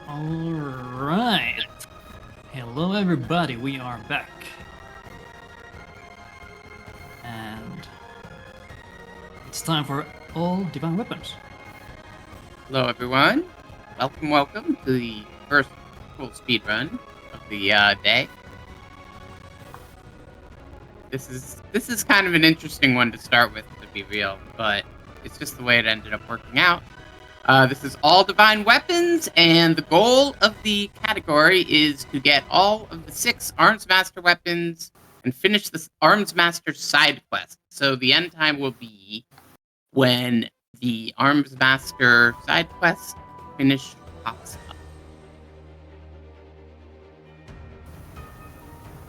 Alright. Hello everybody, we are back. And it's time for all divine weapons. Hello everyone. Welcome to the first full speed run of the day. This is kind of an interesting one to start with, to be real, but it's just the way it ended up working out. This is all divine weapons, and the goal of the category is to get all of the 6 Arms Master weapons and finish the Arms Master side quest. So the end time will be when the Arms Master side quest finish pops up.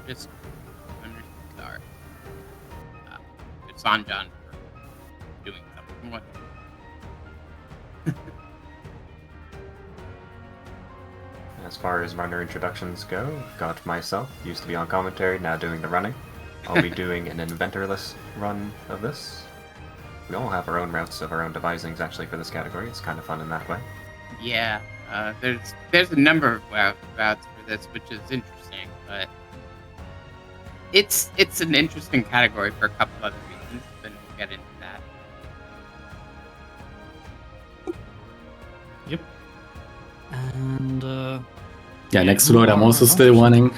Just start. It's on John for doing something. What? As far as runner introductions go, I've got myself, used to be on commentary, now doing the running. I'll be doing an inventorless run of this. We all have our own routes of our own devisings actually for this category. It's kind of fun in that way. Yeah, there's a number of routes for this, which is interesting, but it's an interesting category for a couple other reasons. Then we'll get into that. Yep. And yeah, next to it, I'm also still running.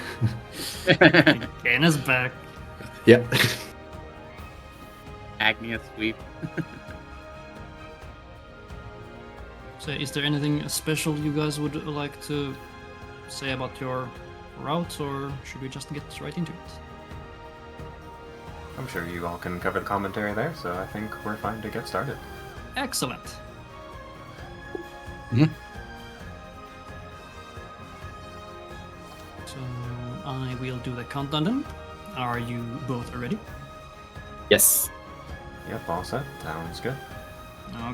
Geene is back. Yeah. Agnea sweep. So is there anything special you guys would like to say about your routes, or should we just get right into it? I'm sure you all can cover the commentary there, so I think we're fine to get started. Excellent. Mm-hmm. So I will do the countdown then. Are you both ready? Yes. Yep, all set. Sounds good.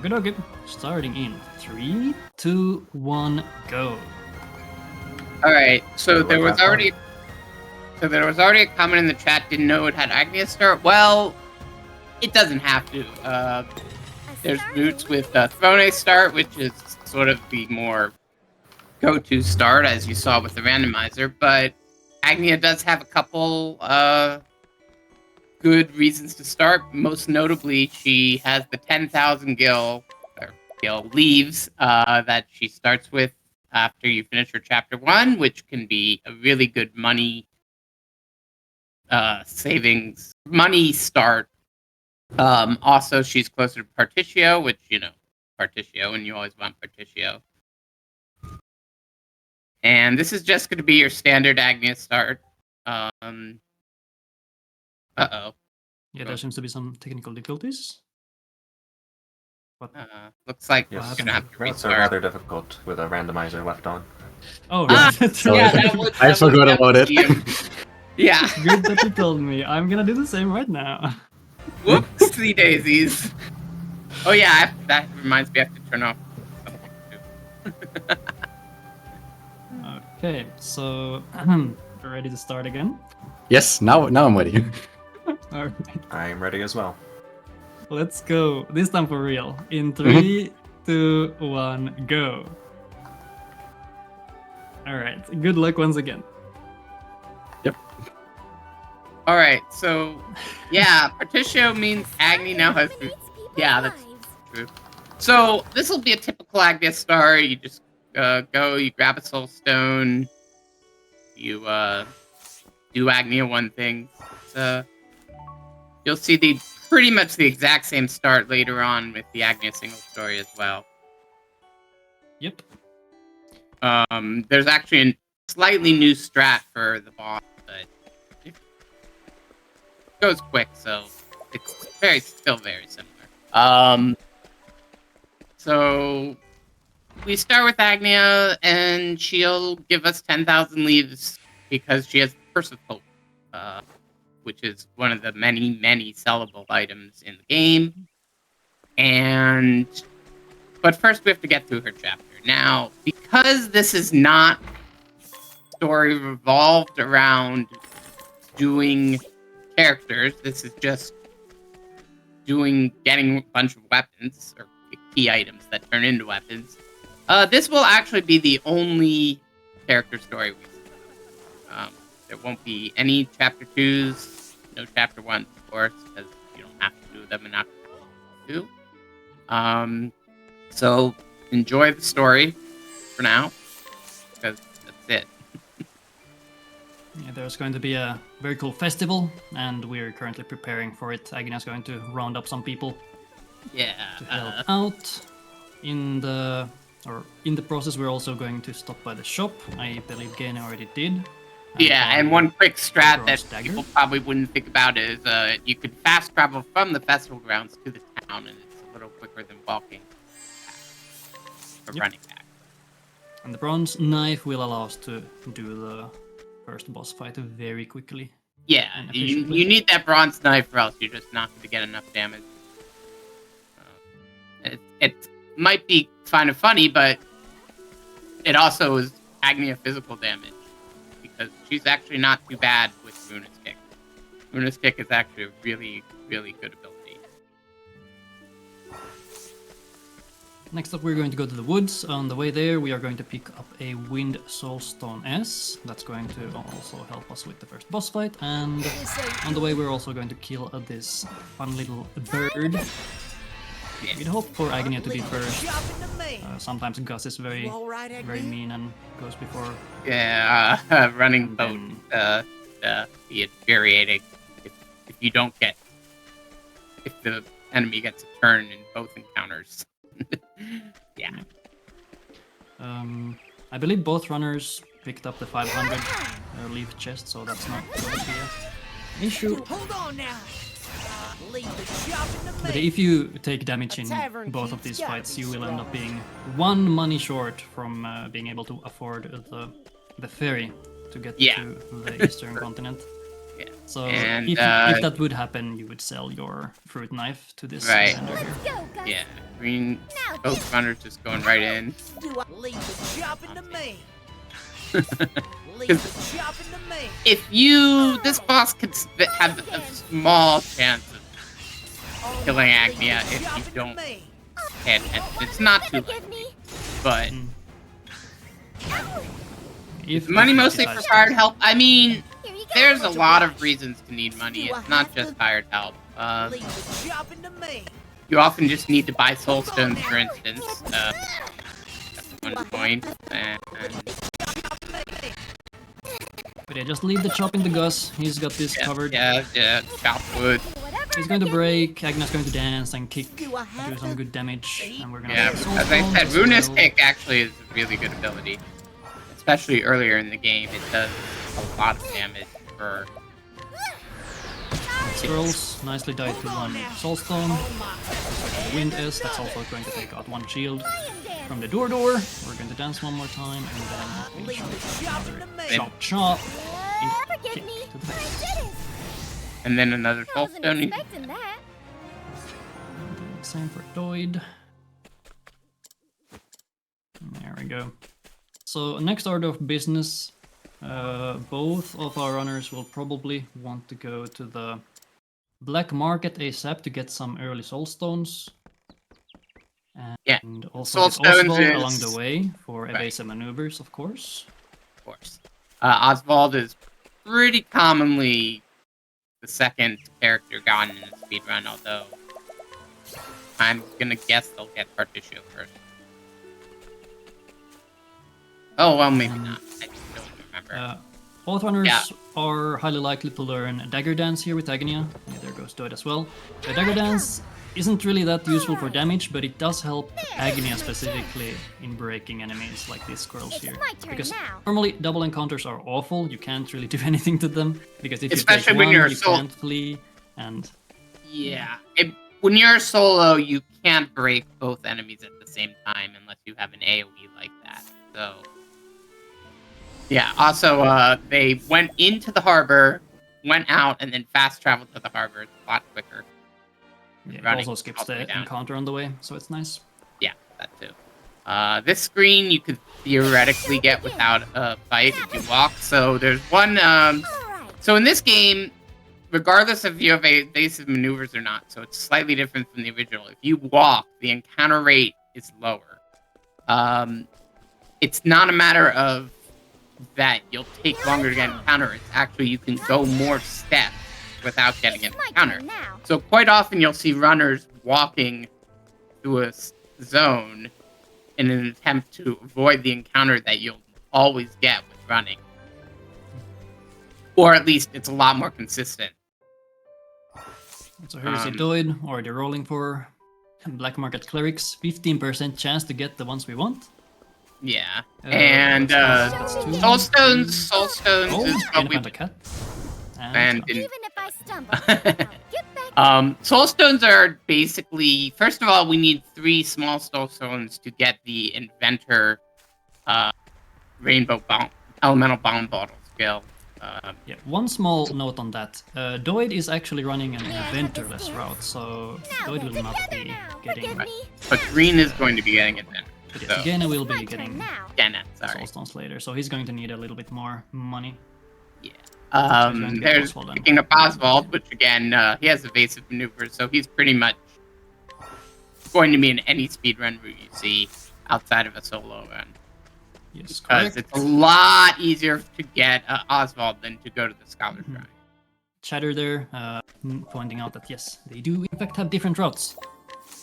Okay. Starting in 3, 2, 1, go. All right. So Good there luck, was have already a comment in the chat. Didn't know it had Agnea start. Well, it doesn't have to. There's routes with Throne start, which is sort of the more go-to start, as you saw with the randomizer. But Agnea does have a couple good reasons to start. Most notably, she has the 10,000 gil leaves that she starts with after you finish her chapter 1, which can be a really good money savings money start. Also, she's closer to Partitio, which Partitio, and you always want Partitio. And this is just going to be your standard Agnea start. Yeah, there seems to be some technical difficulties. What? Looks like Yes, we're gonna have to routes are restart. rather difficult with a randomizer left on. Oh, right. That's right. I forgot about it. Yeah. Good that you told me. I'm gonna do the same right now. Whoopsie daisies. Oh yeah, that reminds me, I have to turn off something too. Okay, so ready to start again? Yes, now I'm ready. Alright, I'm ready as well. let's go. This time for real. In 3, 2, 1, go. Alright, good luck once again. Yep. All right, so yeah, Partitio means Agnea now has. Yeah, that's true. So this will be a typical Agnea star. You just go, you grab a soul stone, you do Agnea 1 thing. You'll see pretty much the exact same start later on with the Agnea single story as well. Yep. There's actually a slightly new strat for the boss, but it goes quick, so it's still very similar. So we start with Agnea, and she'll give us 10,000 leaves because she has Purse of Hope, which is one of the many, many sellable items in the game. But first we have to get through her chapter. Now, because this is not story revolved around doing characters, this is just getting a bunch of weapons or key items that turn into weapons. This will actually be the only character story we see. There won't be any chapter 2s, no chapter 1s, of course, because you don't have to do them in Octopath 2. So enjoy the story for now, because that's it. Yeah, there's going to be a very cool festival, and we're currently preparing for it. Agnea's going to round up some people Yeah. to help out. In the process, we're also going to stop by the shop. I believe Geene already did. Yeah, and one quick strat Bronze that dagger. people probably wouldn't think about is you could fast travel from the festival grounds to the town, and it's a little quicker than walking or Yep. running back. And the bronze knife will allow us to do the first boss fight very quickly. Yeah, And you efficiently. need that bronze knife, or else you're just not going to get enough damage. It might be kind of funny, but it also is Agnea physical damage, because she's actually not too bad with Runa's Kick. Runa's Kick is actually a really, really good ability. Next up, we're going to go to the woods. On the way there, we are going to pick up a Wind Soulstone S. That's going to also help us with the first boss fight. And on the way, we're also going to kill this fun little bird. We'd hope for Agnea to be first. Sometimes Gus is very mean and goes before. Yeah, running And boat then- be infuriating if you don't get, if the enemy gets a turn in both encounters. Yeah. I believe both runners picked up the 500 leaf chest, so that's not going to be an issue. Hold on now. Leave the shopping to But me. if you take damage in tavern both of keeps these gotta fights, be you will end up strong. being one money short from being able to afford the ferry to get Yeah. to the eastern continent. Yeah. So And, if that would happen, you would sell your fruit knife to this Right. vendor here. Go, Gus. Yeah, green both runners just going right in. Do I leave the shopping to me? Leave Because the shopping to me. if you, this boss could have a small chance of killing Agnea if you don't pay attention. It's not too Forgive me. but If money he mostly for decides hired to- help. I mean, Here you go. there's a lot of reasons to need money. It's not just hired help. Leave the shopping to me. You often just need to buy soul stones, for instance. That's one point. And But yeah, just leave the chop in the Gus. He's got this covered. yeah, chop wood. Whatever. He's going to break. Agnea's going to dance and kick, Do I have do some to good damage, and we're gonna. Yeah, get soul as I stones said, as Runa's well. Kick actually is a really good ability. Especially earlier in the game, it does a lot of damage for... Scrolls nicely died to one soulstone. Wind S, that's also going to take out one shield from the door. We're going to dance one more time and then finish with another chop. Forgive Kick me. to the I face. did it. And then another I soul wasn't stone. expecting that. And the same for Doid. There we go. So next order of business, both of our runners will probably want to go to the black market ASAP to get some early soulstones. And Yeah, also soul get stones Oswald is- along the way for Right. evasive maneuvers, of course. Of course. Oswald is pretty commonly the second character gotten in a speedrun, although I'm gonna guess they'll get Partitio first. Oh, well, maybe not. I don't remember. Both runners Yeah. are highly likely to learn Dagger Dance here with Agnea. Yeah, there goes Doid as well. Dagger Dance isn't really that useful for damage, but it does help Agnea specifically in breaking enemies like these squirrels It's here. my turn Because now. normally double encounters are awful, you can't really do anything to them. Because if Especially you take when one, you're you so- can't flee, and Yeah. When you're solo, you can't break both enemies at the same time unless you have an AoE like that. So, yeah. Also, they went into the harbor, went out, and then fast traveled to the harbor. It's a lot quicker. yeah, it Running also skips all the way the down. encounter on the way, so it's nice. Yeah, that too. This screen you could theoretically get without a fight if you walk. So there's one. All right. So in this game, regardless if you have evasive maneuvers or not, so it's slightly different from the original. If you walk, the encounter rate is lower. it's not a matter of that you'll take longer to get an encounter. It's actually you can go more steps without getting an encounter. So quite often you'll see runners walking through a zone in an attempt to avoid the encounter that you'll always get with running. Or at least it's a lot more consistent. So here's a Doid, already rolling for Black Market Clerics. 15% chance to get the ones we want. Yeah. And that's two. Soulstones is Oh, what we found a cat. and And didn't. Even if I stumble, get back. Soulstones are basically, first of all, we need 3 small soulstones to get the Inventor Rainbow Bomb, Elemental Bomb Bottle skill. yeah, one small note on that. Doid is actually running an Inventorless route, so Doid will not be getting... But Green is going to be getting Inventor. But So, yes, Geene will be getting Geene, sorry. Soulstones later, so he's going to need a little bit more money. There's Oswald then. picking up Oswald, which again, he has evasive maneuvers, so he's pretty much going to be in any speedrun route you see outside of a solo run. Yes, Because correct. it's a lot easier to get Oswald than to go to the Scholar Shrine. Chatter there, pointing out that yes, they do in fact have different routes,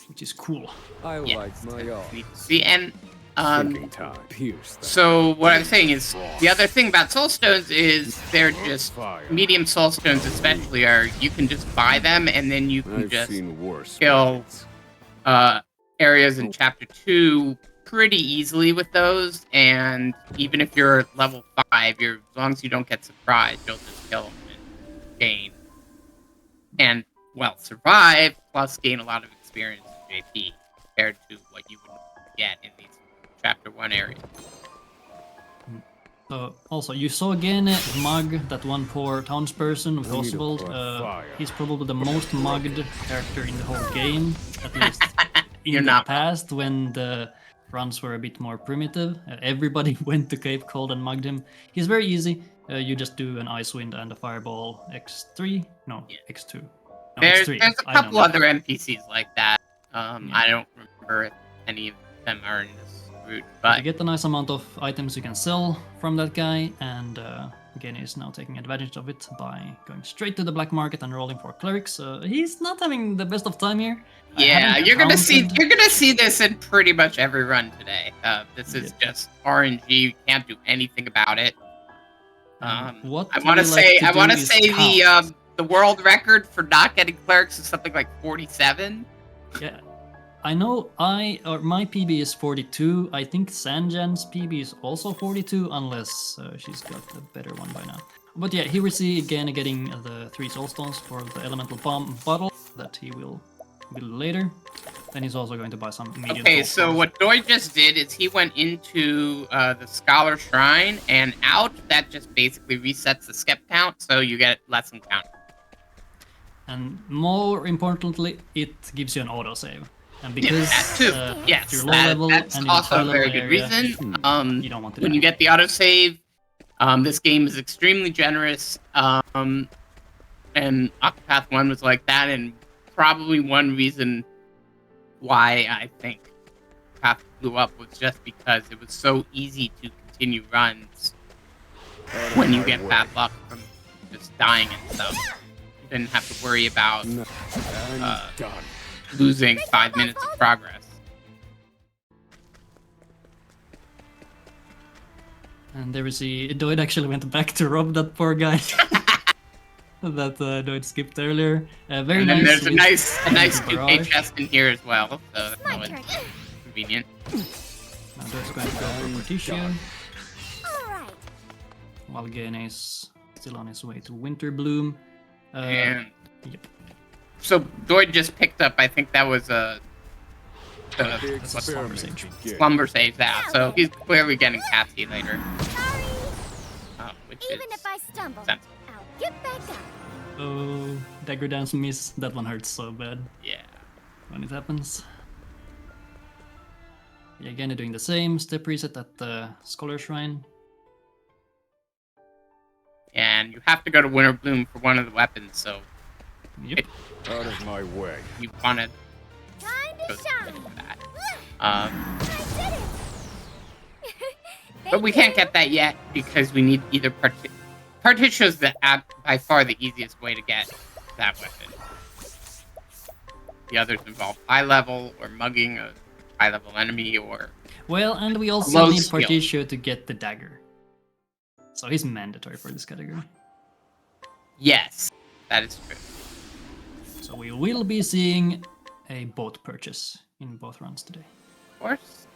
which is cool. I Yeah, like my art. Neat to see. And Thinking time. Pierce that so what I'm saying is, the other thing about Soulstones is they're just fire. medium Soulstones, especially, are you can just buy them and then you can I've just seen worse. kill fights. areas in Chapter 2 pretty easily with those. And even if you're level 5, as long as you don't get surprised, you'll just kill them and gain. And, well, survive, plus gain a lot of experience in JP compared to what you would get in these Chapter 1 areas. Also, you saw again mug that one poor townsperson with We need to Oswald. put fire. He's probably the most mugged character in the whole game, at least in You're the not past when the runs were a bit more primitive. Everybody went to Cape Cold and mugged him. He's very easy. You just do an Ice Wind and a Fireball X3. No, Yeah. X2. No, There's X3. a I don't couple know. other NPCs like that. Yeah. I don't remember if any of them are in this route, You but get a nice amount of items you can sell from that guy, and Geene is now taking advantage of it by going straight to the black market and rolling for clerics. He's not having the best of time here. I yeah, haven't you're gonna counted- see this in pretty much every run today. This is just RNG. You can't do anything about it. What I want to we say, like do is count. the world record for not getting clerics is something like 47. Yeah, I know my PB is 42. I think Sanjan's PB is also 42, unless she's got a better one by now. But yeah, here we see again getting the 3 soulstones for the elemental bomb bottle that he will build later. Then he's also going to buy some medium. Okay, so soulstones. what Doid just did is he went into the Scholar Shrine and out. That just basically resets the skip count, so you get less encounter. And more importantly, it gives you an autosave. And because that too. if you're Yes, low level that's and you're also a high very level good area, reason. you don't want to When do you that. get the autosave, this game is extremely generous. And Octopath 1 was like that, and probably one reason why I think Octopath blew up was just because it was so easy to continue runs when you get bad luck from just dying and stuff. You didn't have to worry about No, I'm done. losing 5 minutes of progress. And there we see Doid actually went back to rob that poor guy that Doid skipped earlier. Very And then nice. there's a nice barrage. 2K chest in here as well, so that's My always turn. convenient. Now Doid's going to go for Partition, All right. while Geene is still on his way to Winter Bloom. And Yep. so Doid just picked up, I think that was The Slumber experiment sage. begins. Slumber save that, so he's clearly getting Catsy later. Sorry. Which Even is if I stumble, sensible. I'll get back up. Oh, dagger dance miss. That one hurts so bad Yeah. when it happens. Yeah, again, doing the same step reset at the Scholar Shrine. And you have to go to Winter Bloom for one of the weapons, so Yep. Out of my way. you want to Time go to shine. for that. I did it. But we can't get that yet because we need either Partitio's by far the easiest way to get that weapon. The others involve high level or mugging a high level enemy or... Well, and we also Low need skill. Partitio to get the dagger. So he's mandatory for this category. Yes, that is true. So we will be seeing a boat purchase in both runs today. Of course.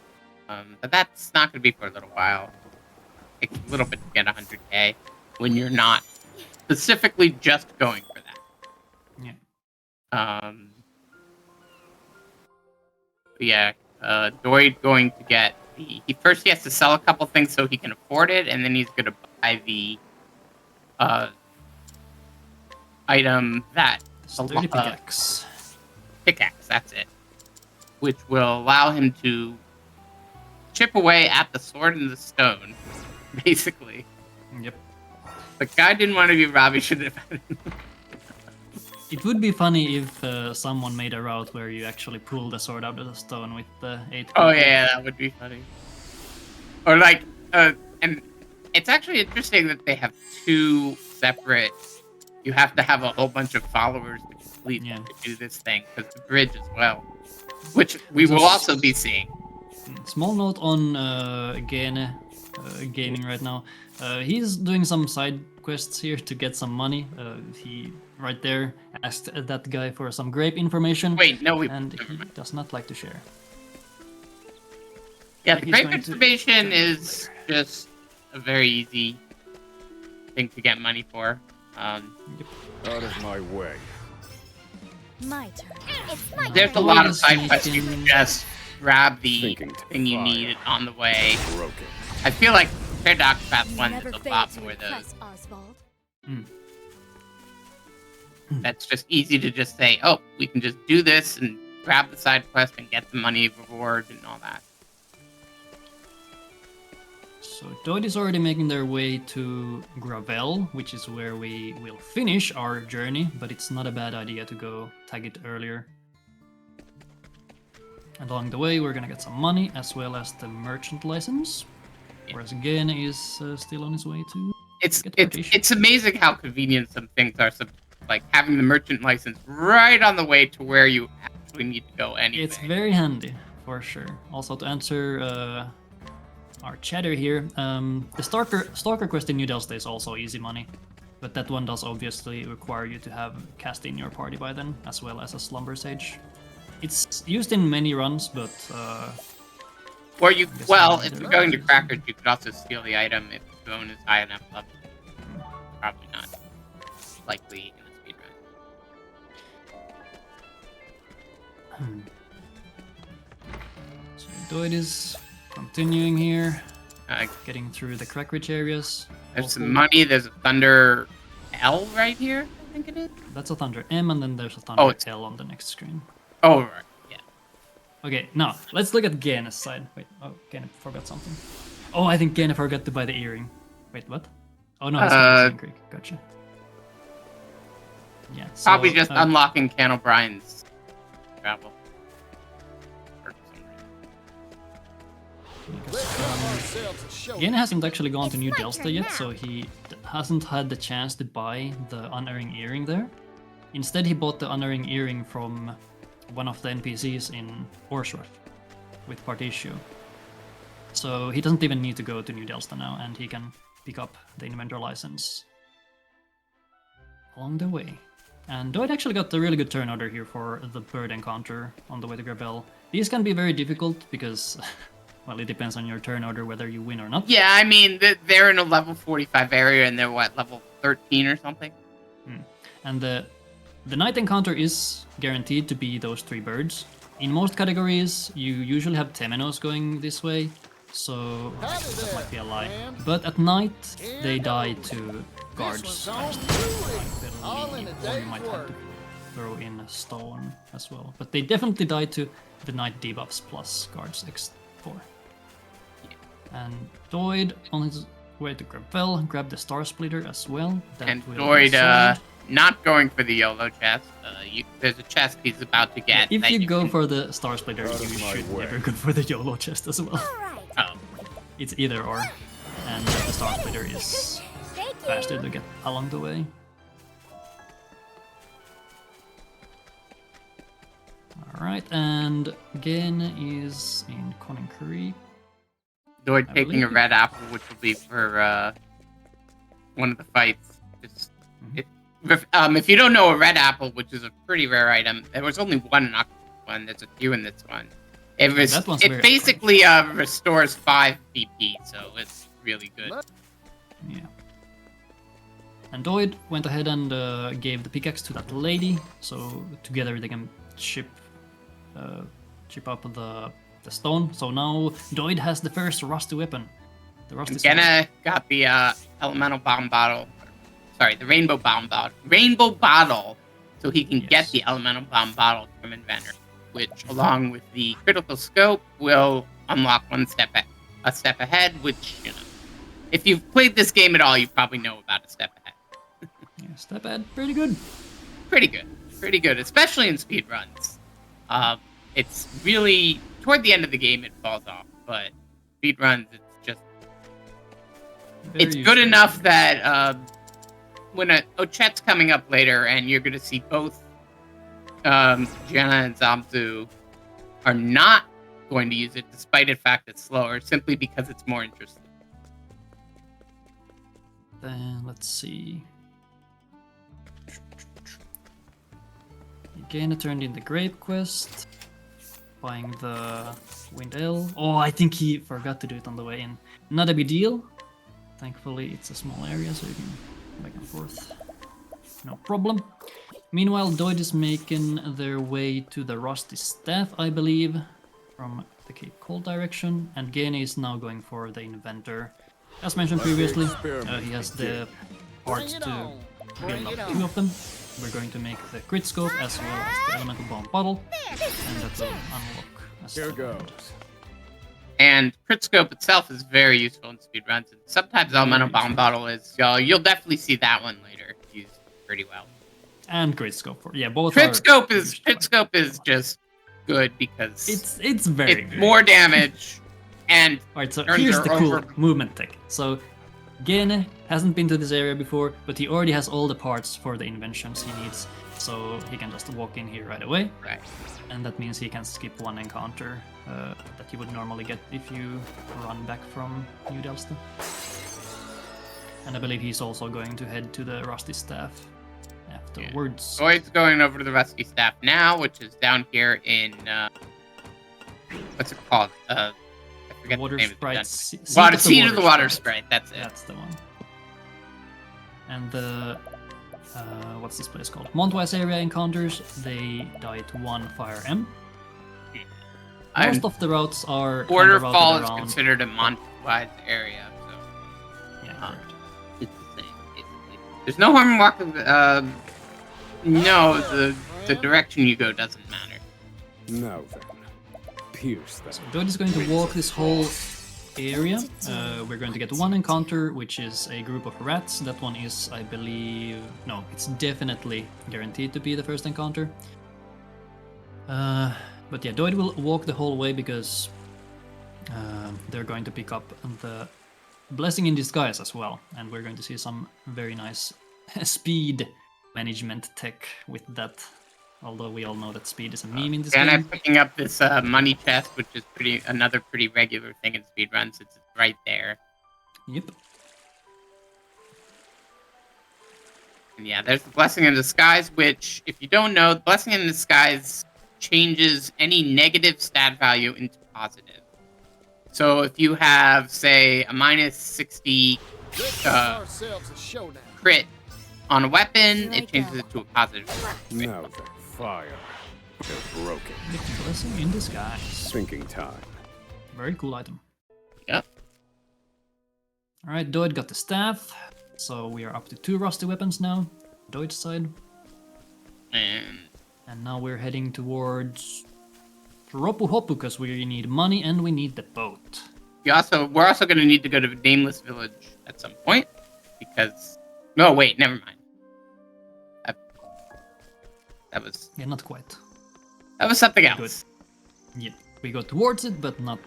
But that's not going to be for a little while. It takes a little bit to get 100k when you're not specifically just going for that. Yeah. Yeah, Doid going to get he first has to sell a couple things so he can afford it, and then he's going to buy the item that Sturdy pickaxe. pickaxe, that's it, which will allow him to chip away at the sword and the stone, basically. Yep. The guy didn't want to be Robbie, should have. It would be funny if someone made a route where you actually pull the sword out of the stone with the 8. Oh yeah, that would be funny. Or like, and it's actually interesting that they have 2 separate. You have to have a whole bunch of followers to complete to do this thing, because the bridge as well, which we will also be seeing. Small note on Geene gaming right now. He's doing some side quests here to get some money. He right there asked that guy for some grape information. Wait, no, and he does not like to share. Yeah, the He's grape going information to- is just a very easy thing to get money for. Out of my way. My turn. It's my There's a turn. lot of Yes, side we quests you can- can just grab the Thinking to thing you fire. need on the way. Broken. I feel like compared to Octopath You 1, never there's a fail lot to more of those. impress, Oswald. That's just easy to just say, oh, we can just do this and grab the side quest and get the money reward and all that. So Doid is already making their way to Gravel, which is where we will finish our journey, but it's not a bad idea to go tag it earlier. And along the way, we're gonna get some money as well as the merchant license. Whereas Geene is still on his way to It's get the Partitio. it's amazing how convenient some things are. Like having the merchant license right on the way to where you actually need to go anyway. It's very handy, for sure. Also, to answer our chatter here, the Stalker quest in New Delta is also easy money, but that one does obviously require you to have cast in your party by then, as well as a Slumber Sage. It's used in many runs, but Or you, guess well, not if either. you're going to Crackers, you could also steal the item if the bone is high enough level. Probably not likely in a speedrun. So Doid is continuing here, Uh, getting through the Crackridge areas. there's Also, some money. There's a Thunder L right here, I think it is. That's a Thunder M, and then there's a Thunder Oh, it's- L on the next screen. Oh, right. Yeah. Okay, now let's look at Geene's side. Wait, oh, Geene forgot something. Oh, I think Geene forgot to buy the earring. Wait, what? Oh no, he's got the Creek. Gotcha. Yeah, so, Probably just unlocking Can O'Brien's travel. For some reason. Geene hasn't actually gone to It's New my Delta turn yet, now. so he hasn't had the chance to buy the unerring earring there. Instead, he bought the unerring earring from one of the NPCs in Orsworth with Partitio. So he doesn't even need to go to New Delta now, and he can pick up the Inventor license along the way. And Doid actually got a really good turn order here for the bird encounter on the way to Gravel. These can be very difficult because, well, it depends on your turn order whether you win or not. Yeah, I mean, they're in a level 45 area and they're, what, level 13 or something? And the night encounter is guaranteed to be those 3 birds. In most categories, you usually have Temenos going this way, so that might be a lie. But at night, they die to guards. I believe, or you might have to throw in a stone as well. But they definitely die to the night debuffs plus guards X4. And Doid on his way to Gravel grabbed the Star Splitter as well. That And will Doid, sold. not going for the YOLO chest. There's a chest he's about to get. If that you go can- for the Star Splitter, Out you of my should way. never go for the YOLO chest as well. All right. Oh, It's either or. and the Star Splitter is faster to get along the way. Alright, and Geene is in Conning Creek. Doid I taking a believe. red apple, which will be for one of the fights. Just, if you don't know a red apple, which is a pretty rare item, there was only one in Octopath one. There's a few in this one. It basically restores 5 BP, so it's really good. Yeah. And Doid went ahead and gave the pickaxe to that lady, so together they can chip up the stone. So now Doid has the first rusty weapon. The rusty sword. Agnea got the elemental bomb bottle. Sorry, the rainbow bomb bottle. Rainbow bottle, so he can get the elemental bomb bottle from Inventor, which, along with the critical scope, will unlock a step ahead. Which, you know, if you've played this game at all, you probably know about a step ahead. Yeah, step ahead, pretty good. Pretty good, especially in speed runs. It's really toward the end of the game it falls off, but speed runs, it's good enough that when Ochet's coming up later, and you're gonna see both Jenna and Zamzu are not going to use it, despite the fact it's slower, simply because it's more interesting. Then let's see. Again, turned in the grape quest, buying the wind ale. Oh, I think he forgot to do it on the way in. Not a big deal. Thankfully, it's a small area, so you can go back and forth. No problem. Meanwhile, Doid is making their way to the Rusty Staff, I believe, from the Cape Cold direction, and Geene is now going for the Inventor. As mentioned previously, he has the parts to build up 2 of them. We're going to make the crit scope as well as the elemental bomb bottle, and that will unlock as Here well. goes. And crit scope itself is very useful in speedruns, and sometimes elemental bomb bottle is. You'll definitely see that one later used pretty well. And crit scope for both. Crit scope is just good because it's very good. more damage, and Alright, so turns here's are the cool over. movement tech. So Geene hasn't been to this area before, but he already has all the parts for the inventions he needs, so he can just walk in here right away. Right. And that means he can skip one encounter that you would normally get if you run back from New Delsta. And I believe he's also going to head to the Rusty Staff afterwards. Doid's going over to the Rusty Staff now, which is down here in what's it called? I forget Water the name Sprite. of the Seed of the Water Sprite. That's it. That's the one. And the what's this place called? Montwise area encounters, they die to 1 Fire M. Most of the routes are Waterfall is around. considered a Montwise area, so Yeah, correct. it's the same. Basically. There's no harm in walking. No, the direction you go doesn't matter. Now then, pierce that. So Doid is going to walk this whole area. We're going to get 1 encounter, which is a group of rats. That one is, I believe... No, it's definitely guaranteed to be the first encounter. But yeah, Doid will walk the whole way because they're going to pick up the Blessing in Disguise as well. And we're going to see some very nice speed management tech with that. Although we all know that speed is a meme in this And game. I'm picking up this money chest, which is another pretty regular thing in speedruns. It's right there. Yep. And yeah, there's the Blessing in Disguise, which, if you don't know, the Blessing in Disguise changes any negative stat value into positive. So if you have, say, a minus 60 crit on a weapon, it changes it to a positive. Now then, fire. They're broken. The Blessing in Disguise. Sinking time. Very cool item. Yep. Alright, Doid got the staff. So we are up to 2 rusty weapons now. Doid's side. And now we're heading towards Ropu Hopu because we need money and we need the boat. We're also going to need to go to Nameless Village at some point because. No, wait, never mind. That was. Yeah, not quite. That was something else. Good. Yeah, We go towards it, but not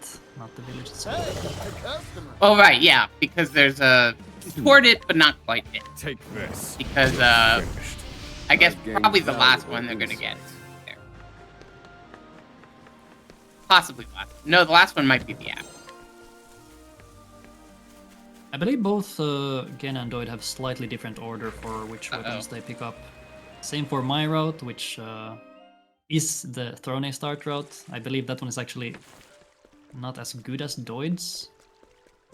the village itself. Hey, the customer. Oh, right, yeah, because there's a toward it, but not quite it. Take this. Because Finished. I guess I've gained probably the last valuable one they're gonna get insights. there. Possibly last. No, the last one might be the app. I believe both Geene and Doid have slightly different order for which weapons they pick up. Same for my route, which is the Throne start route. I believe that one is actually not as good as Doid's.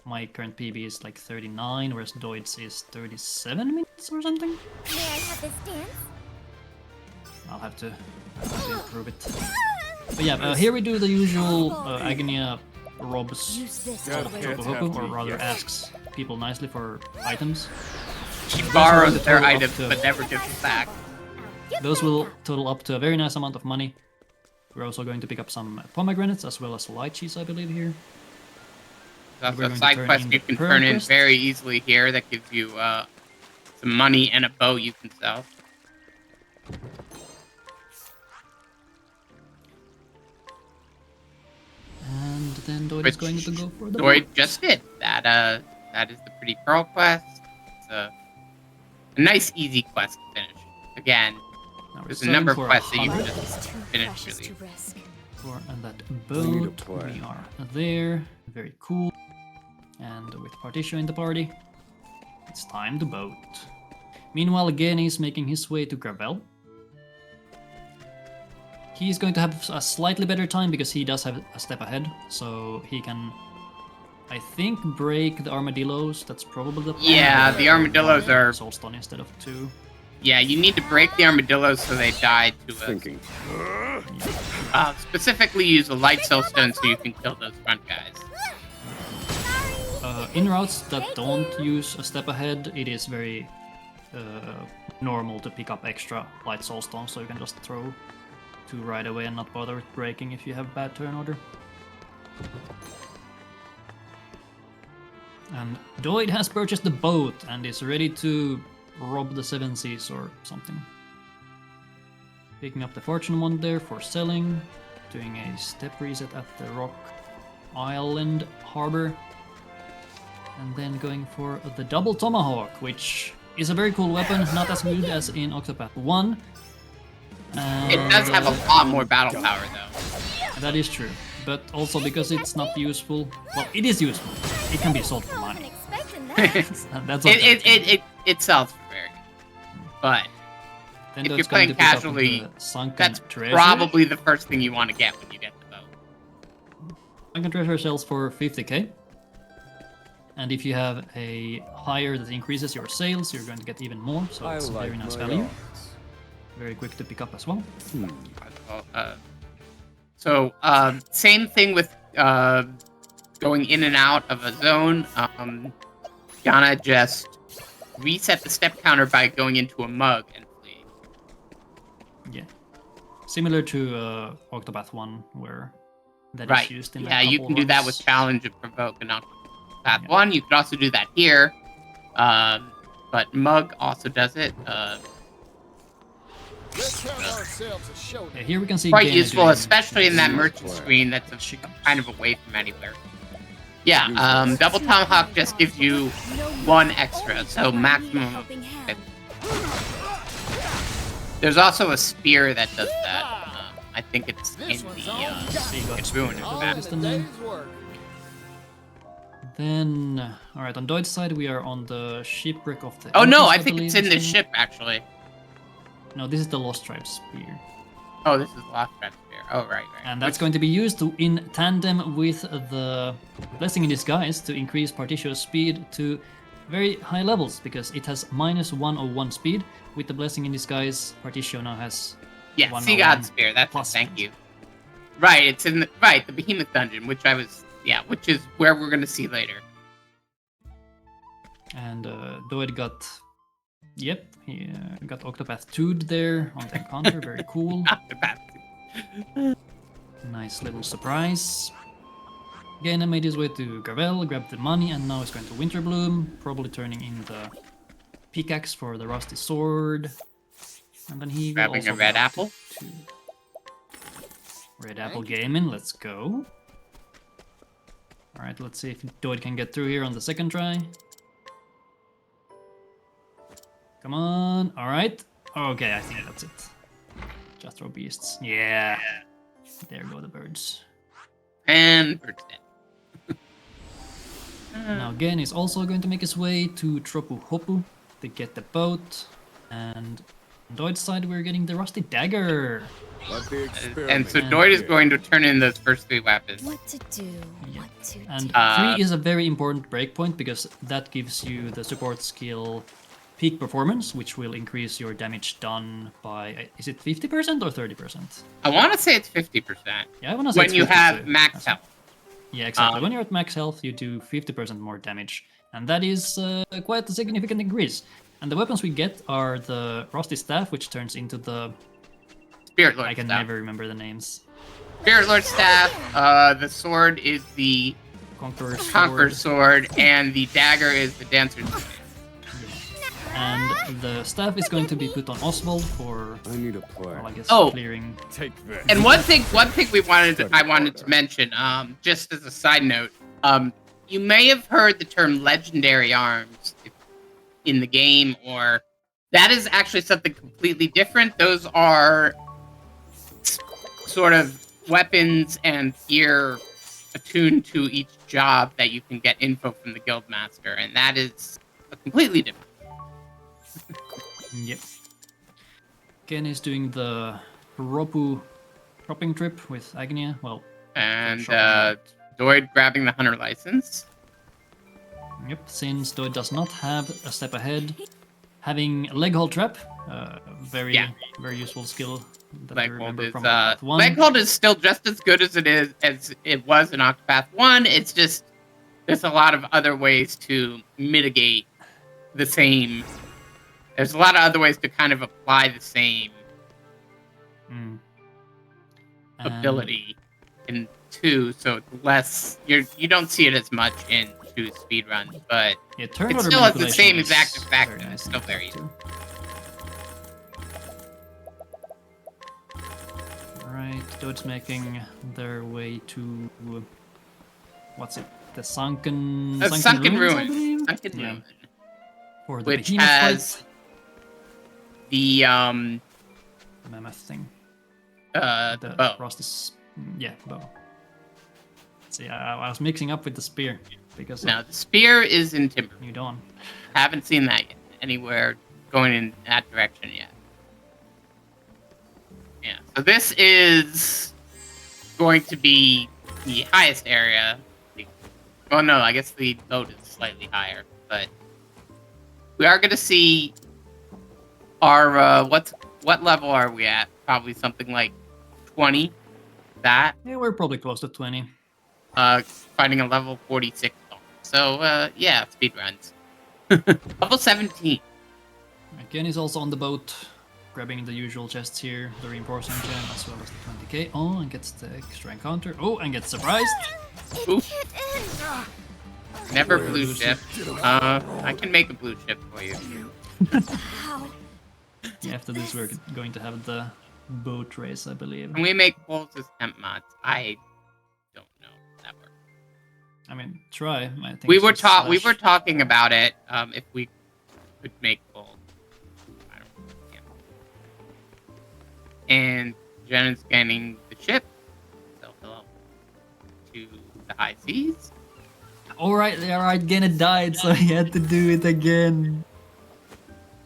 My current PB is like 39, whereas Doid's is 37 minutes or something. May I have this dance? I'll have to improve it. But yeah, here we do the usual Agnea robs Use this Yeah, to yeah. raise Hoku, or rather asks people nicely for items. She Those borrows will their total up items, to- but never gives them back. Those will total up to a very nice amount of money. We're also going to pick up some pomegranates as well as lychees, I believe, here. There's We're also a going to side turn quest in you the can pearl turn in quest. very easily here that gives you some money and a bow you can sell. And then Doid is Which going to go for the Doid boat. just did. That is the pretty pearl quest. It's a nice, easy quest to finish. Again, Now we're there's a selling number of for quests that you can 100 just It's too finish precious really. to risk. for that need a boat. plan. We are there. Very cool. And with Partition in the party, it's time to boat. Meanwhile, Geene is making his way to Gravel. He's going to have a slightly better time because he does have a step ahead, so he can, I think, break the armadillos. That's probably the plan. Yeah, the armadillos are. Soulstone instead of 2. Yeah, you need to break the armadillos so they die to us. Thinking. Specifically, use a light soulstone so you can kill those front guys. In routes that don't use a step ahead, it is very normal to pick up extra light soulstones, so you can just throw 2 right away and not bother with breaking if you have bad turn order. And Doid has purchased the boat and is ready to rob the 7 seas or something. Picking up the fortune one there for selling, doing a step reset at the Rock Island harbor, and then going for the double tomahawk, which is a very cool weapon, not as good as in Octopath 1. It does have a lot more battle power, though. That is true, but also because it's not useful. Well, it is useful. It can be sold for I wasn't money. expecting that. That's what It sells for very good. But then if Doid's you're going playing to pick up casually, the sunken that's treasure. probably the first thing you want to get when you get the boat. Sunken treasure sells for 50k. And if you have a higher that increases your sales, you're going to get even more. So I it's like very nice my value. odds. Very quick to pick up as well. Same thing with going in and out of a zone. Gonna just reset the step counter by going into a mug and fleeing. Yeah. Similar to Octopath 1, where that is Right. used in Yeah, a you couple can do that with runs. Challenge and Provoke and Octopath Yeah. 1. You could also do that here. But Mug also does it. Let's have ourselves a showdown. Yeah, here we can see Quite Geene useful, doing especially in that Nice merchant plan. screen that's kind of away from anywhere. Yeah, Useless. Double Tomahawk just gives you No one more. extra, Always so provide me a maximum. helping hand. There's also a spear that does that. I think it's in This one's the all you got. it's ruined All in in Just a a name. day's work. Then, alright, on Doid's side, we are on the shipwreck of the. Oh no, Empress, I think believe it's in the it's ship actually. No, this is the Lost Tribe spear. Oh, this is Lost Trap Spear. Oh, right. And that's going to be used in tandem with the Blessing in Disguise to increase Partitio's speed to very high levels, because it has -101 speed. With the Blessing in Disguise, Partitio now has Yeah, 101 Sea God Spear. That's it. plus Thank speed. you. Right, it's in the Behemoth dungeon, which is where we're gonna see later. And Doid got, yep, he got Octopath 2'd there on the encounter, very cool. Octopath. Nice little surprise. Geene made his way to Gravel, grabbed the money, and now he's going to Winterbloom, probably turning in the pickaxe for the rusty sword. And then he will Grabbing also a red go apple. to Red Apple Gaming, let's go. Alright, let's see if Doid can get through here on the second try. Come on, alright. Okay, I think that's it. Just throw beasts. Yeah. There go the birds. And bird's dead. Now Geene is also going to make his way to Tropu Hopu to get the boat. And on Doid's side, we're getting the Rusty Dagger. Let the And so experiment Doid is begin. going to turn in those first 3 weapons. What to do? What to And do? 3 is a very important breakpoint because that gives you the support skill peak performance, which will increase your damage done by, is it 50% or 30%? I want to say it's 50%. Yeah, I want to say When it's you 50 have too. max health. Yeah, exactly. When you're at max health, you do 50% more damage, and that is quite a significant increase. And the weapons we get are the Rusty Staff, which turns into the... Spirit Lord I can staff. never remember the names. Spirit Lord staff. The sword is the Conqueror's Sword. Conqueror's sword, and the dagger is the Dancer's sword. And the staff is going to be put on Oswald for, I need a well, I plan. guess, Oh. clearing... Take this. And one thing I wanted to mention, just as a side note, you may have heard the term legendary arms in the game, or that is actually something completely different. Those are sort of weapons and gear attuned to each job that you can get info from the Guildmaster, and that is a completely different. Yep. Ken is doing the Ropu shopping trip with Agnea. Well, And shopping. Doid grabbing the hunter license. Yep, since Doid does not have a step ahead, having leg hold trap, very useful skill that I Leg hold remember is from Octopath 1. leg hold is still just as good as it was in Octopath 1. It's just there's a lot of other ways to mitigate the same. There's a lot of other ways to kind of apply the same Mm. And ability in 2, so it's less. You don't see it as much in 2 speedruns, but Yeah, turn it order still has the manipulation same is exact effect, very and nice it's in still Octopath very easy. too. Right, Doid's making their way to what's it? The sunken Sunken ruins, I Ruin. believe? Sunken Yeah. Ruin. For the Which behemoth has fight. The The mammoth thing. the bow. Rusty's, bow. See, I was mixing up with the spear because Now the spear is in Timber. New Dawn. Haven't seen that yet, anywhere going in that direction yet. Yeah, so this is going to be the highest area. Oh no, I guess the boat is slightly higher, but we are going to see our what level are we at? Probably something like 20. That Yeah, we're probably close to 20. fighting a level 46. So yeah, speedruns. Level 17. Again, he's also on the boat, grabbing the usual chests here, the reinforcing gem as well as the 20k. Oh, and gets the extra encounter. Oh, and gets surprised. Oof. Never Where blue is ship. I can make a blue ship for you. How? Yeah, after this, we're going to have the boat race, I believe. Can we make poles as temp mods? I don't know if that works. I mean, try. I think We it's were just we slash. were talking about it. If we could make poles. I don't know. Yeah. And Jen is scanning the ship. So hello to the high seas. Alright, again it died, so he had to do it again.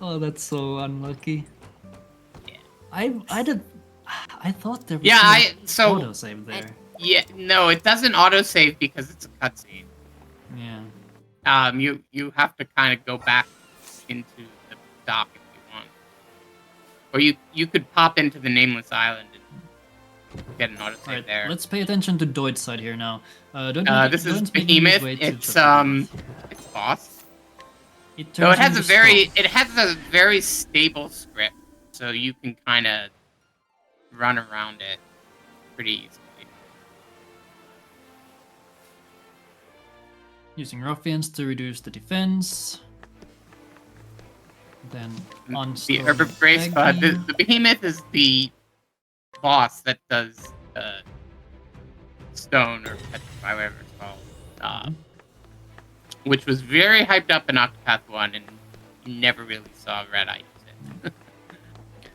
Oh, that's so unlucky. Yeah. I thought there was Yeah, no so autosave there. yeah, no, it doesn't autosave because it's a cutscene. Yeah. You have to kind of go back into the dock if you want, or you could pop into the Nameless Island and get an autosave Alright, there. let's pay attention to Doid's side here now. This is Behemoth. It's it's boss. It So it turns has a into very stable script, so you can kind of run around it pretty easily. using ruffians to reduce the defense. Then The Herb of Grace. The Behemoth is the boss that does stone or petrify, whatever it's called, which was very hyped up in Octopath 1, and you never really saw Red Eye use it.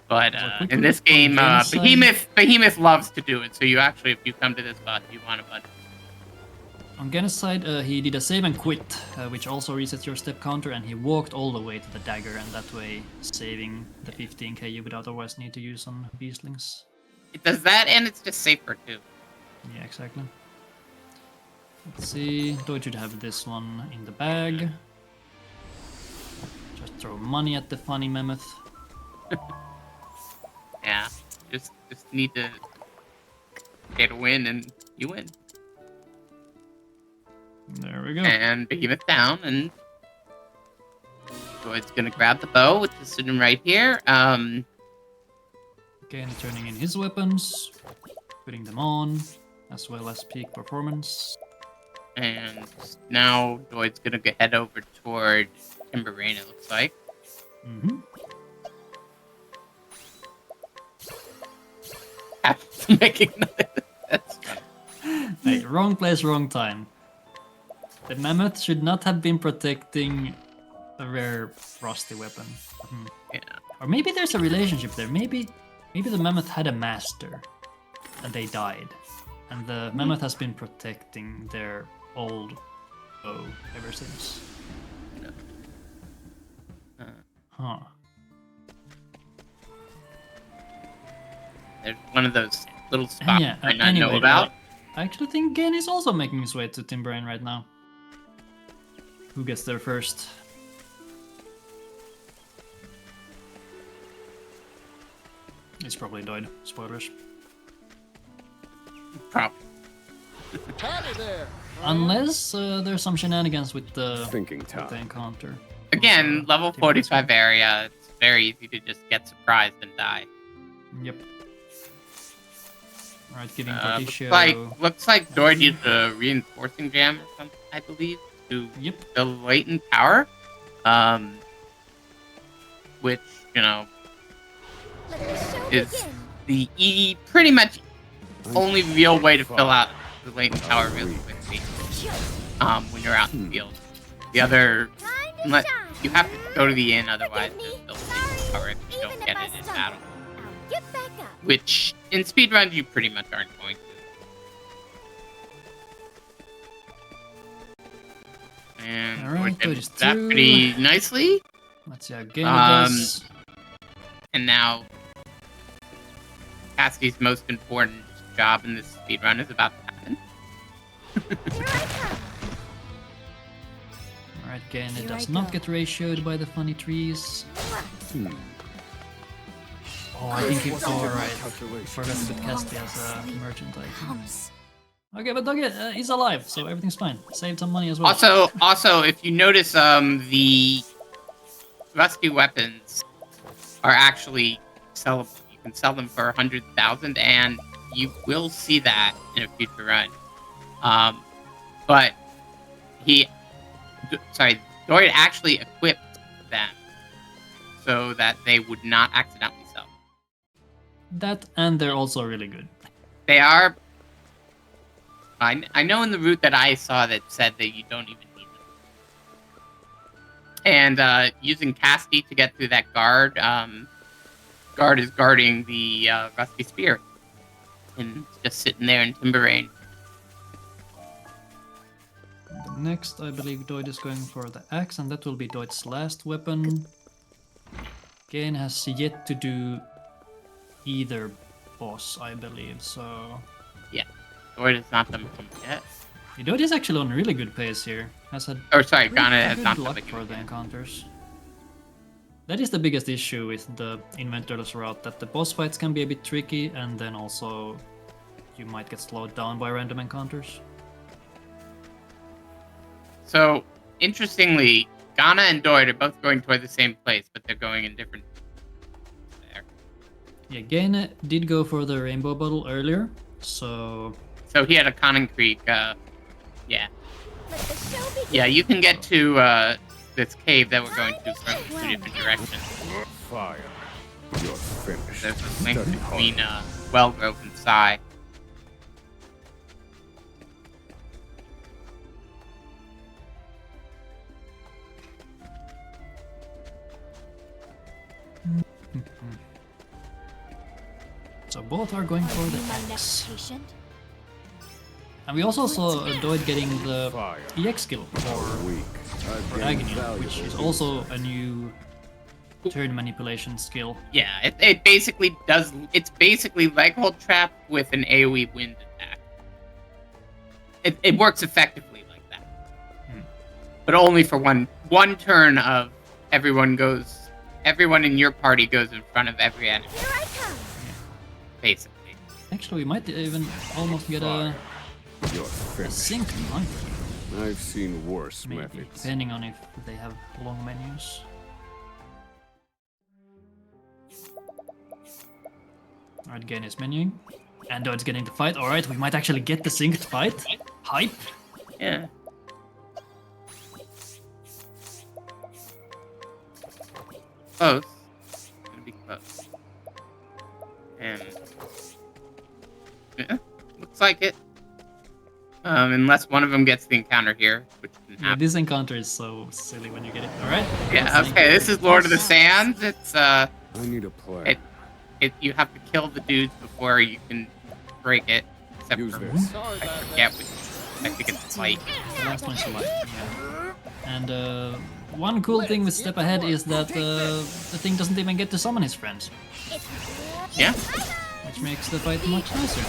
But in this game, Behemoth loves to do it. So you actually, if you come to this boss, you want a bunch. On Gene's side, he did a save and quit, which also resets your step counter, and he walked all the way to the dagger, and that way saving the 15k you would otherwise need to use on beastlings. It does that, and it's just safer too. Yeah, exactly. Let's see, Doid should have this one in the bag. Just throw money at the funny mammoth. Yeah, just need to get a win, and you win. There we go. And Behemoth down, and Doid's gonna grab the bow, which is sitting right here. Again, turning in his weapons, putting them on, as well as peak performance. And now Doid's gonna head over toward Timber Rain, it looks like. Mm-hmm. Making noise. That's funny. Hey, wrong place, wrong time. The mammoth should not have been protecting a rare frosty weapon. Yeah. Or maybe there's a relationship there. Maybe the mammoth had a master and they died. And the mammoth has been protecting their old bow ever since. Huh. There's one of those little spots Yeah, I might not anyway, know about. I actually think Geene is also making his way to Timberrain right now. Who gets there first? It's probably Doid. Spoilers. Probably. Unless there's some shenanigans with the Thinking with the time. encounter. Again, level Timberrain's 45 area, it's very easy to just get surprised and die. Yep. Alright, giving Looks Patricio... like Doid used a reinforcing jam or something, I believe, to Yep. the latent power. Which, you know, Let the show is begin. the pretty much only real way to fill out the latent power really quickly. When you're out in the field. The other, Time to you shine. have to go to the inn, otherwise Forgive me. there's no latent power if you Even don't if get I it in stumble, battle. I'll get back up. Which, in speedruns, you pretty much aren't going to. And Alright, Doid did Doid is that through. pretty nicely. Let's see how Geene does. And now, Cassie's most important job in this speedrun is about to happen. Here I come. Alright, Geene Here does I not go. get ratioed by the funny trees. Oh, I think he's alright. Forgot to put Casty as a merchant icon. Comes. Okay, but he's alive, so everything's fine. Saved some money as well. Also, if you notice, the rusty weapons are actually sellable. You can sell them for 100,000, and you will see that in a future run. But Doid actually equipped them so that they would not accidentally sell. That, and they're also really good. They are. I know in the route that I saw that said that you don't even need them. And using Casty to get through that guard, guard is guarding the rusty spear, and it's just sitting there in Timber Rain. Next, I believe Doid is going for the axe, and that will be Doid's last weapon. Geene has yet to do either boss, I believe, so... Doid has not done them yet. Doid is actually on really good pace here. Has had Or sorry, pretty Ghana has good not done luck them for the yet. encounters. That is the biggest issue with the Inventorless route, that the boss fights can be a bit tricky, and then also you might get slowed down by random encounters. So, interestingly, Ghana and Doid are both going toward the same place, but they're going in different... There. Yeah, Geene did go for the rainbow bottle earlier, so... So he had a Conan Creek, yeah. Let the show begin. Yeah, you can get to this cave that we're going to from two different directions. Fire. You're finished. There's a link Study between hard. Wellgrove and Psy. So both are going for Are the you my next X. patient? And we also saw Doid getting the Fire. EX skill for Weak. I've gained Agnea, valuable which is insight. also a new turn manipulation skill. Yeah, it basically does. It's basically leg hold trap with an AoE wind attack. It works effectively like that, but only for one turn of everyone in your party goes in front of every enemy. Here I come. Basically, Actually, we might even almost get a You're finished. sync, might I've seen worse maybe, methods. depending on if they have long menus. Alright, Geene is menuing. And Doid's getting the fight. Alright, we might actually get the synced fight. Hype. yeah. Close. Gonna be close. And yeah, looks like it. Unless one of them gets the encounter here, which can Yeah, happen. this encounter is so silly when you get it. Alright. Yeah, okay, this is Lord of the Sands. It's I need a plan. you have to kill the dudes before you can break it. Except Use for this. I forget which. I think it's light. The last one's alive. Yeah. And one cool thing with Step Ahead is that the thing doesn't even get to summon his friends, Yeah, which makes the fight much nicer.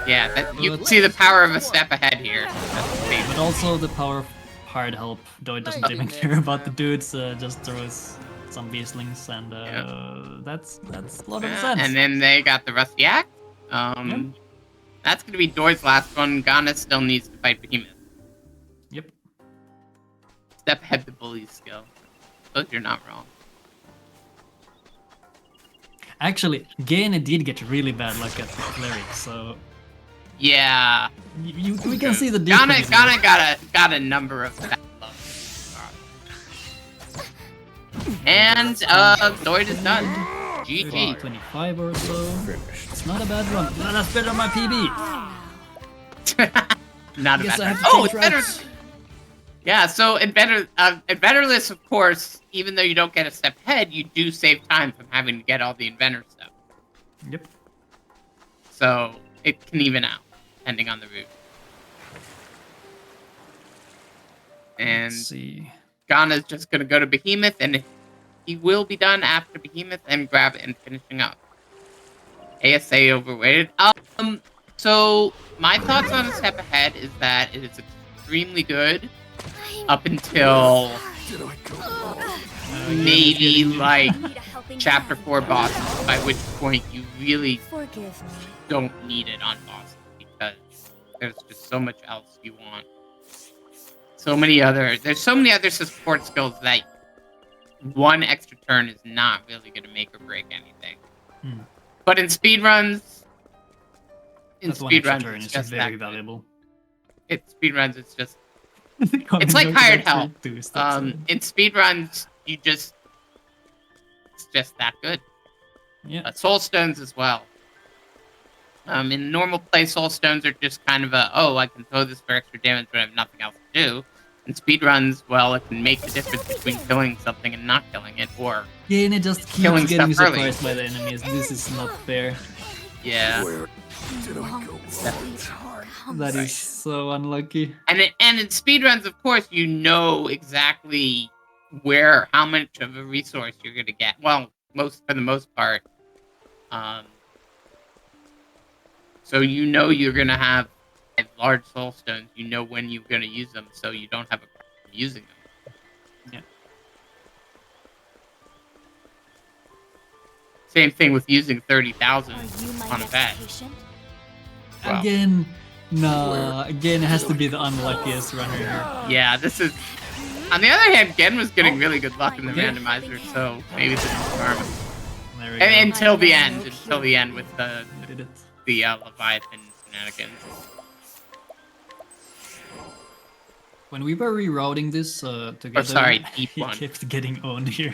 yeah. You can see the power of a step ahead here. That's amazing. But also the power of hard help. Doid doesn't even care about the dudes, just throws some beastlings, and that's a lot of sense. And then they got the Rusty Axe. That's gonna be Doid's last one. Ghana still needs to fight Behemoth. Yep. Step ahead the bully skill. Suppose you're not wrong. Actually, Geene did get really bad luck at the cleric, so Yeah. we can see the difference. Ghana got a number of bad luck. And Doid is done. GG. 25 or so. Finished. It's not a bad run. No, that's better than my PB. Not a Guess bad I have to Oh, take it's better. routes. Yeah, so Inventorless, of course, even though you don't get a step ahead, you do save time from having to get all the Inventor stuff. Yep. So it can even out, depending on the route. And Let's see. Ghana's just gonna go to Behemoth, and he will be done after Behemoth and grab it and finishing up. ASA overweighted. So my thoughts on a step ahead is that it is extremely good up until maybe like Need a helping chapter hand. 4 bosses, by which point you really Forgive me. don't need it on bosses because there's just so much else you want. There's so many other support skills that one extra turn is not really going to make or break anything. Hmm. But in speedruns, That's one extra speedruns, turn it's is just very that good. valuable. Speedruns, it's just It's like hired help. In speedruns, it's just that good. Yeah. Soul stones as well. In normal play, soul stones are just kind of I can throw this for extra damage, but I have nothing else to do. In speedruns, well, it can make the difference between killing something and not killing it, or Geene just keeps Killing getting stuff early. surprised by the enemies. This is not fair. yeah. Where did I go? That is so unlucky. And in speedruns, of course, you know exactly how much of a resource you're gonna get. Well, for the most part. So you know you're gonna have large soul stones. You know when you're gonna use them, so you don't have a problem using them. Yeah. Same thing with using 30,000 Are you my on a next bat. patient? Wow. Again, no. Again, it has to be the unluckiest runner here. Yeah, this is. On the other hand, Gen was getting Oh. really good luck in the Yeah. randomizer, so maybe this is karma. There we go. And until the end with the Did it. Leviathan shenanigans. When we were rerouting this together, Or sorry, Deep he One. kept getting owned here.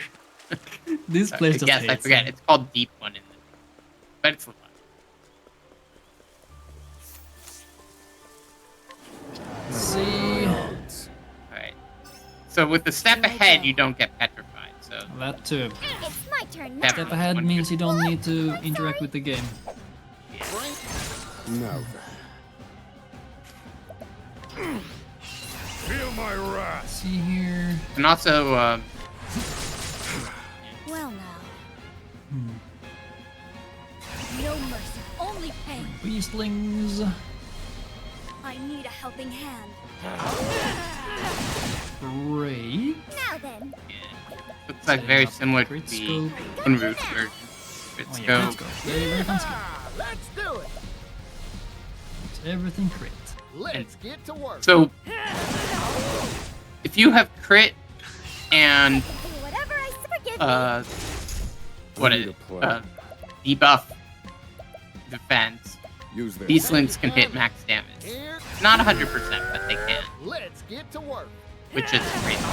This place just Yes, I hates forget. him. It's called Deep One in this. But it's Leviathan. See, Alright. So with the step ahead, you don't get petrified, so So That too. It's my turn now. Step Step ahead means you don't need to interact with the game. Now then. Feel my wrath. See here. and also Well now. Hmm. No mercy, only pain. Beastlings. I need a helping hand. Great. Now then. looks like very similar to Crit the scope. Unroots version. Crit Oh yeah, scope. let's go. Very, very fancy. Let's do it. It's everything crit. Let's get to work. So if you have crit and Do whatever I forgive what Ready is to it? play. Debuff defense, Use this. Beastlings can hit max damage. Here, Not 100%, but they can, let's get to work. which is great. me.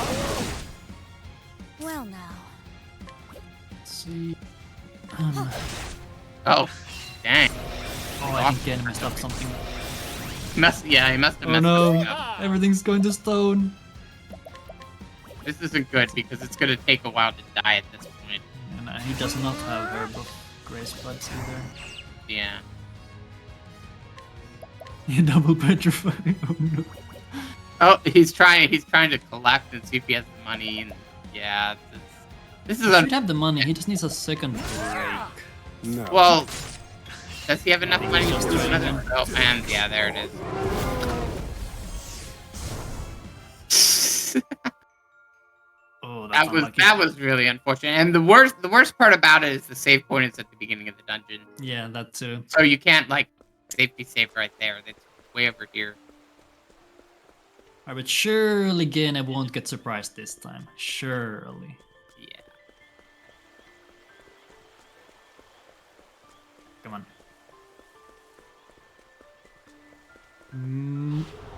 Well now. Let's see. Oh, dang. Oh, I think Geene messed up something. Yeah, he must have Oh messed no, something up. everything's going to stone. This isn't good because it's going to take a while to die at this point. And he does not have herb of grace buds either. Yeah. He double petrified. Oh no. Oh, he's trying to collect and see if he has the money, and yeah, this is He should have the money, he just needs a second break. No. well. Does he have enough money to Just do a another? second. Oh, and yeah, there it is. Oh, that's unlucky. that was really unfortunate. And the worst part about it is the save point is at the beginning of the dungeon, Yeah, that too. so you can't like safety save right there. That's way over here. Alright, but surely Geene won't get surprised this time. Surely. Yeah. Come on.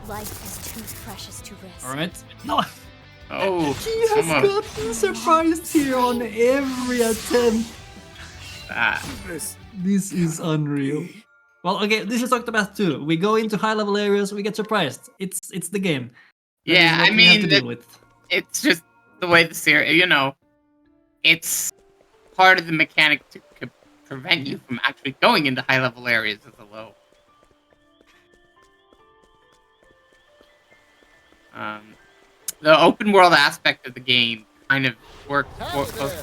Life is too precious to risk. Alright. No! Oh, He has almost. gotten surprised here on every attempt. Ah. This is unreal. Well, okay, this is Octopath 2. We go into high-level areas, we get surprised. It's the game. That is Yeah, what I we have mean, to deal with. it's just the way the series, it's part of the mechanic to prevent you from actually going into high-level areas as a low. The open world aspect of the game kind of works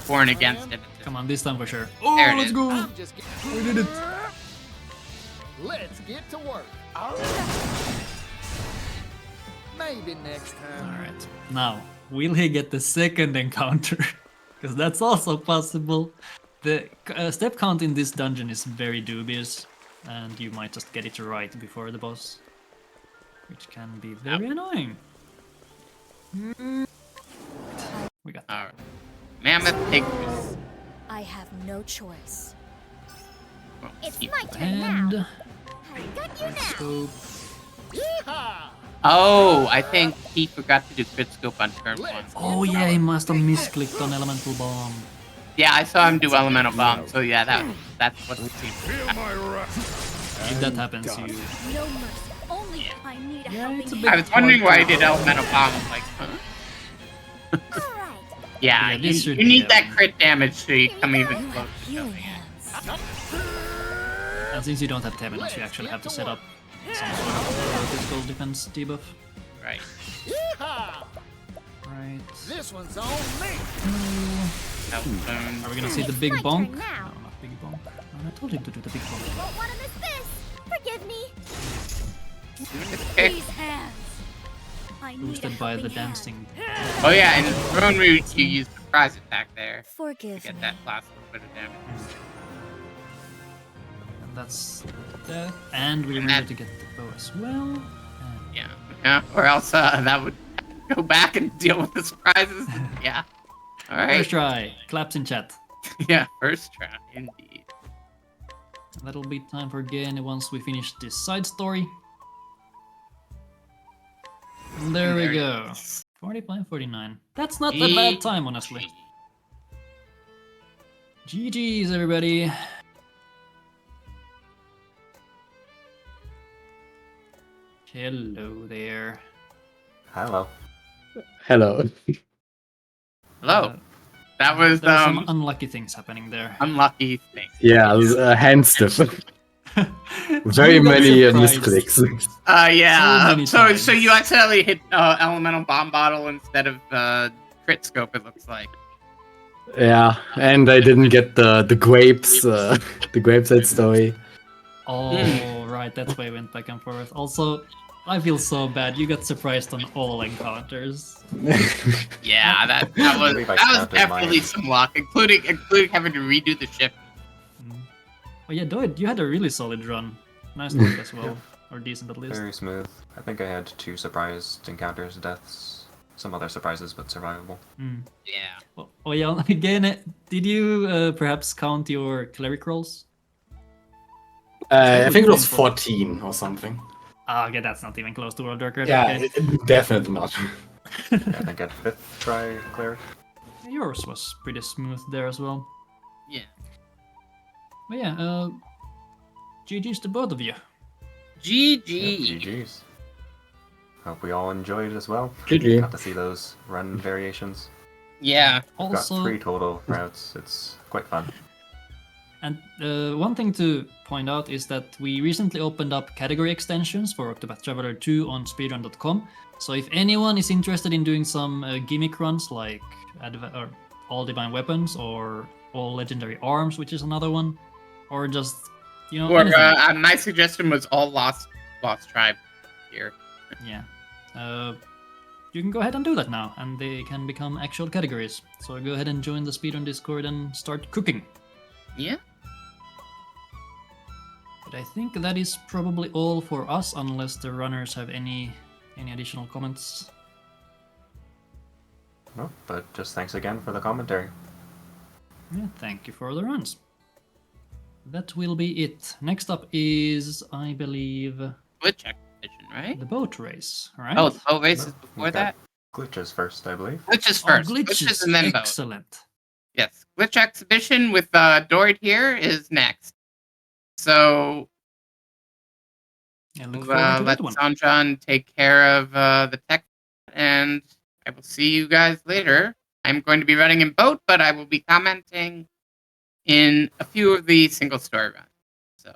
for and against it. Come on, this time for sure. Oh, There it let's is. go! I'm just We did it! Let's get to work. Maybe next time. Alright, now, will he get the second encounter? Because that's also possible. The step count in this dungeon is very dubious, and you might just get it right before the boss, which can be very annoying. We got that. Alright. Mammoth Pigfish. I have no choice. Well, It's keep- my turn And now. I got you now. scope. Yeehaw! Oh, I think he forgot to do crit scope on turn 1. Oh yeah, he must have misclicked on elemental bomb. Yeah, I saw him do elemental bomb, so yeah, that's what it seemed. Feel my wrath. If that happens, you. No mercy, only I need a Yeah, helping it's a hand. bit I was wondering hard why he to- did elemental bomb. I'm like, huh? Alright, Yeah, Yeah, you, this should you be need a- that crit damage so you here come you even go. closer. Healing hands. And since you don't have Temenos, you actually have to set up some sort of physical defense debuff. Right. Yeehaw! Right. This one's on me. Health zone. Are we gonna see the It's big my bonk? turn now. No, not big bonk. I told him to do the big bonk. Won't want to miss this. Forgive me. Okay. These hands. I need a Boosted by the helping hand. dancing. Oh yeah, in Throne Root you use surprise attack there to Forgive get me. that last little bit of damage. And that's that. And we And remember that- to get the bow as well. And Yeah. Yeah. Or else that would go back and deal with the surprises. Yeah. All right. first try. Claps in chat. Yeah. First try, indeed. That'll be time for Geene once we finish this side story. And there we There it go. is. 45-49. That's not a bad time, honestly. GG's, everybody. Hello there. Hello. Hello. Hello. That was There were some unlucky things happening there. unlucky thing. Yeah, it was, hand stuff. Very You got many surprised. misclicks. Yeah. many So times. you accidentally hit elemental bomb bottle instead of crit scope. It looks like. Yeah, and I didn't get the grapes, the grapes at Story. Oh, right, that's why I went back and forth. Also, I feel so bad. You got surprised on all encounters. Yeah, that was believe I counted definitely mine. some luck, including having to redo the shift. Oh yeah, Doid, you had a really solid run. Nice luck as well. Or decent at least. Very smooth. I think I had 2 surprised encounters, deaths, some other surprises, but survivable. Yeah. Oh yeah, again, did you perhaps count your cleric rolls? I think it was 14 or something. Ah, okay, that's not even close to world record. Yeah, Okay. definitely not. Yeah, I think at 5th try cleric. Yours was pretty smooth there as well. Yeah. But yeah, GG's to both of you. GG. Yep, GG's. Hope we all enjoyed as well. GG. Got to see those run variations. Yeah. We've got Also, 3 total routes. It's quite fun. and one thing to point out is that we recently opened up category extensions for Octopath Traveler 2 on speedrun.com. So if anyone is interested in doing some gimmick runs like or all divine weapons or all legendary arms, which is another one, or just Or anything. my suggestion was all lost tribe here. Yeah. You can go ahead and do that now, and they can become actual categories. So go ahead and join the Speedrun Discord and start cooking. Yeah. But I think that is probably all for us, unless the runners have any additional comments. No, but just thanks again for the commentary. Yeah, thank you for the runs. That will be it. Next up is, I believe, Glitch expedition, right? the boat race, right? Oh, the boat race No, is we've before got that? Glitches first, I believe. Glitches Oh, first. glitches. and then boat. Excellent. Yes. Glitch exhibition with Doid here is next. So I look forward to let that one. Sanjan take care of the tech, and I will see you guys later. I'm going to be running in boat, but I will be commenting in a few of the single story runs. So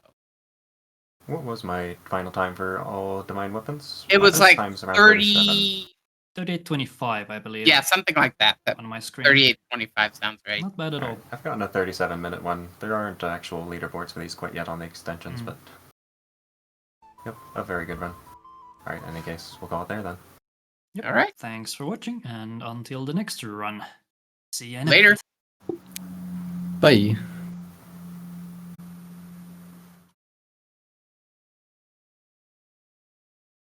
What was my final time for all divine weapons? it was This like time's around 30. 38:25, I believe. Yeah, something like that. That On my screen. 38:25 sounds right. Not bad at all. Alright, I've gotten a 37-minute one. There aren't actual leaderboards for these quite yet on the extensions, but... Yep, a very good run. Alright, in any case, we'll call it there then. Yep. All right. Thanks for watching, and until the next run. See ya. Later. Bye.